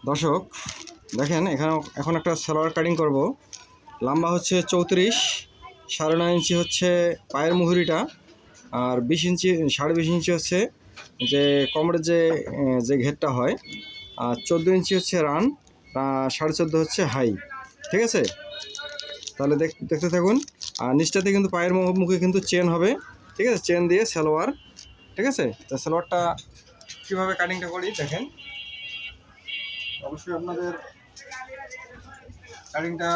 দর্শক দেখেন এখানে এখন একটা সালোয়ার কাটিং করব। লম্বা হচ্ছে 34, 9.5 ইঞ্চি হচ্ছে পায়ের মুহুরিটা, আর 20 ইঞ্চি 20.5 ইঞ্চি হচ্ছে যে কোমরের যে ঘেরটা হয়, আর 14 ইঞ্চি হচ্ছে রান, 14.5 হচ্ছে হাই। ঠিক আছে, তাহলে দেখতে থাকুন। আর নিচটাতে কিন্তু পায়ের মুখে কিন্তু চেন হবে। ঠিক আছে, চেন দিয়ে সালোয়ার। ঠিক আছে, তা সালোয়ারটা কীভাবে কাটিংটা করি দেখেন। অবশ্যই আপনাদের কাটিংটা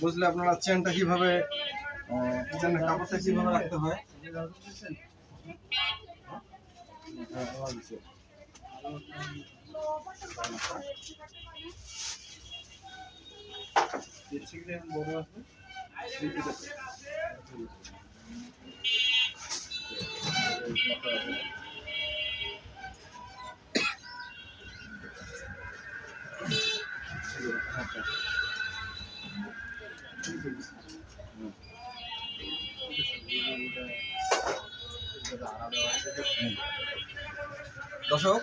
বুঝলে আপনারা চেনটা কীভাবে চেনের কাপড়টা কীভাবে রাখতে হয়। দর্শক,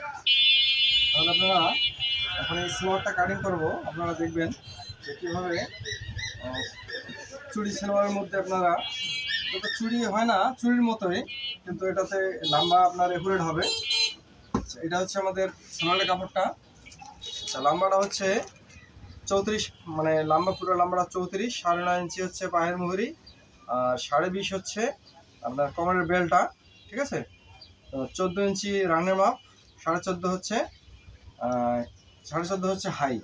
তাহলে আপনারা এখন এই সালোয়ারটা কাটিং করব। আপনারা দেখবেন যে কীভাবে চুড়ি সালোয়ারের মধ্যে আপনারা, এটা চুড়ি হয় না, চুড়ির মতোই, কিন্তু এটাতে লম্বা আপনার একুরেট হবে। এটা হচ্ছে আমাদের সালোয়ারের কাপড়টা। লম্বাটা হচ্ছে 34, মানে লম্বা পুরো লম্বাটা 34, 9.5 ইঞ্চি হচ্ছে পায়ের মুহুরি, আর 20.5 হচ্ছে আপনার কোমরের বেলটা। ঠিক আছে, 14 ইঞ্চি রানের মাপ, 14.5 হচ্ছে 14.5 হচ্ছে হাই।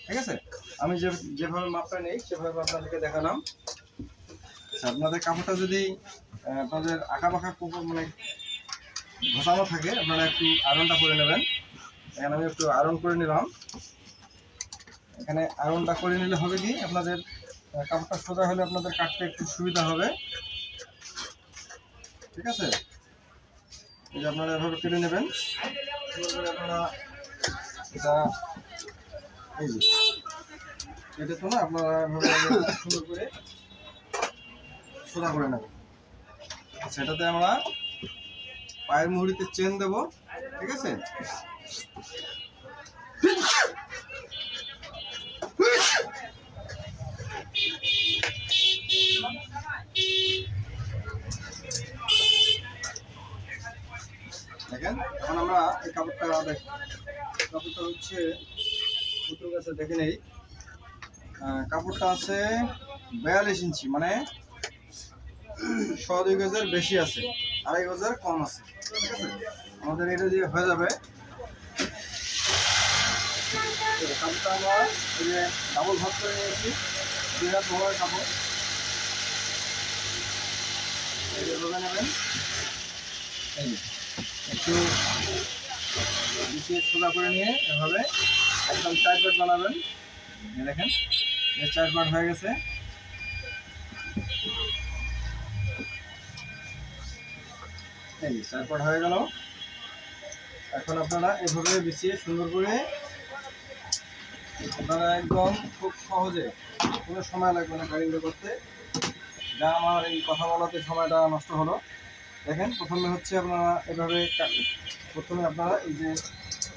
ঠিক আছে, আমি যেভাবে মাপটা নেই সেভাবে আপনাদেরকে দেখালাম। আপনাদের কাপড়টা যদি আপনাদের আঁকাবাঁকা মানে ঘষানো থাকে, আপনারা একটু আয়রনটা করে নেবেন। এখানে আমি একটু আয়রন করে নিলাম। এখানে আয়রনটা করে নিলে হবে কি, আপনাদের কাপড়টা সোজা হলে আপনাদের কাটতে একটু সুবিধা হবে। ঠিক আছে, এই যে আপনারা এভাবে কেটে নেবেন। আপনারা এটা এই যে কেটে তো না, আপনারা এভাবে সুন্দর করে সোজা করে নেবেন। সেটাতে আমরা পায়ের মুহুরিতে চেন দেব। ঠিক আছে, দেখেন এখন আমরা এই কাপড়টা হচ্ছে পুতুল কাছে দেখে নেই। কাপড়টা আছে 42 ইঞ্চি, মানে 2 গজের বেশি আছে, 2.5 গজের কম আছে। ঠিক আছে, আমাদের এটা দিয়ে হয়ে যাবে। কাপড়টা আমরা এই যে ডাবল ভাগ করে নিয়েছি, 2 হাত বহরের কাপড়। এইভাবে নেবেন, এই একটু সোজা করে নিয়ে এভাবে একদম 4 পার্ট বানাবেন। দেখেন 4 পার্ট হয়ে গেছে। এই 4 পার্ট হয়ে গেল। এখন আপনারা এভাবে বিছিয়ে সুন্দর করে, আপনারা একদম খুব সহজে, কোনো সময় লাগবে না কাটিংটা করতে। যা আমার এই কথা বলাতে সময়টা নষ্ট হলো। দেখেন প্রথমে হচ্ছে আপনারা এভাবে প্রথমে আপনারা এই যে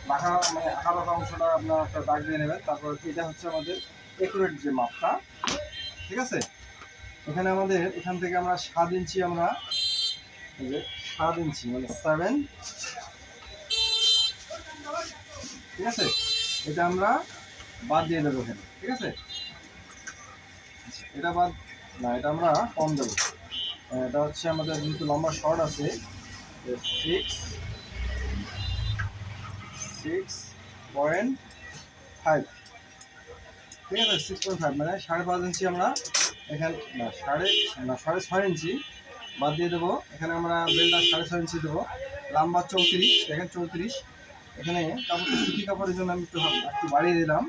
বাঁকা, মানে আঁকা বাঁকা অংশটা আপনারা একটা দাগ দিয়ে নেবেন। তারপর এটা হচ্ছে আমাদের একুরেট যে মাপটা। ঠিক আছে, এখানে আমাদের এখান থেকে আমরা 7 ইঞ্চি, আমরা এই যে 7 ইঞ্চি মানে 7। ঠিক আছে, এটা আমরা বাদ দিয়ে দেবো এখানে। ঠিক আছে, এটা বাদ না, এটা আমরা কম দেবো। এটা হচ্ছে আমাদের যেহেতু লম্বা শর্ট আছে, 6.5। ঠিক আছে, 6.5 মানে 5.5 ইঞ্চি আমরা এখানে, না 6.5 ইঞ্চি বাদ দিয়ে দেবো। এখানে আমরা বেলটা 6.5 ইঞ্চি দেবো। লম্বা 34, দেখেন 34। এখানে কাপড়টা সুতি কাপড়ের জন্য আমি একটু বাড়িয়ে দিলাম।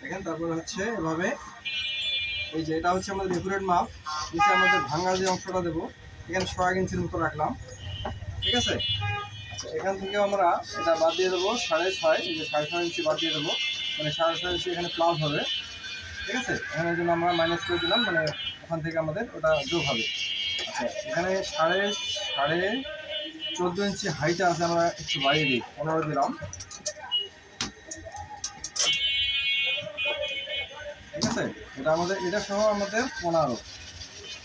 দেখেন তারপরে হচ্ছে এভাবে, এই যে এটা হচ্ছে আমাদের একুরেট মাপ। নিচে আমাদের ভাঙা যে অংশটা দেবো, এখানে 1 ইঞ্চির মতো রাখলাম। ঠিক আছে, আচ্ছা এখান থেকে আমরা এটা বাদ দিয়ে দেবো 6.5, এই যে 6.5 ইঞ্চি বাদ দিয়ে দেবো, মানে 6.5 ইঞ্চি এখানে প্লাস হবে। ঠিক আছে, এখানে জন্য আমরা মাইনাস করে দিলাম, মানে ওখান থেকে আমাদের ওটা যোগ হবে। আচ্ছা এখানে 14.5 ইঞ্চি হাইটটা আছে, আমরা একটু বাড়িয়ে দিই, 15 দিলাম। ঠিক আছে, এটা আমাদের এটা সহ আমাদের 15,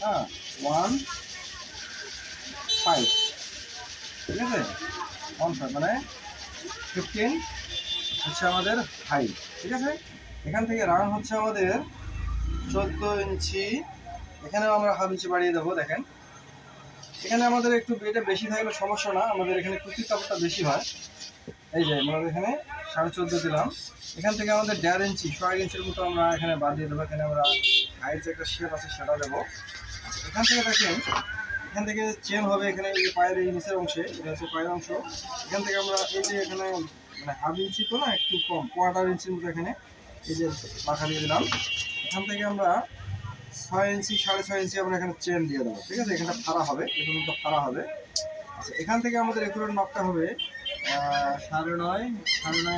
হ্যাঁ 15, ঠিক আছে 15 মানে 15 হচ্ছে আমাদের হাইট, ঠিক আছে। এখান থেকে রান হচ্ছে আমাদের 14 ইঞ্চি, এখানেও আমরা হাফ ইঞ্চি বাড়িয়ে দেবো। দেখেন এখানে আমাদের একটু এটা বেশি থাকলে সমস্যা না, আমাদের এখানে কুচির কাপড়টা বেশি হয়। এই যে আমরা এখানে 14.5 দিলাম, এখান থেকে আমাদের 1.5 ইঞ্চি 1.5 ইঞ্চির মতো আমরা এখানে বাদ দিয়ে দেবো। এখানে আমরা হাইট যে একটা শেপ আছে সেটা দেবো। আচ্ছা, এখান থেকে দেখেন এখান থেকে চেন হবে, এখানে এই যে পায়ের এই নিচের অংশে, এটা হচ্ছে পায়ের অংশ। এখান থেকে আমরা এই যে এখানে মানে হাফ ইঞ্চি তো না, একটু কম 1/4 ইঞ্চির মতো এখানে এই যে পাখা দিয়ে দিলাম। এখান থেকে আমরা 6 ইঞ্চি 6.5 ইঞ্চি আমরা এখানে চেন দিয়ে দেবো, ঠিক আছে। এখানটা ফাড়া হবে, এই পর্যন্ত ফাড়া হবে। আচ্ছা, এখান থেকে আমাদের একুরেট মাপটা হবে 9.5, 9.5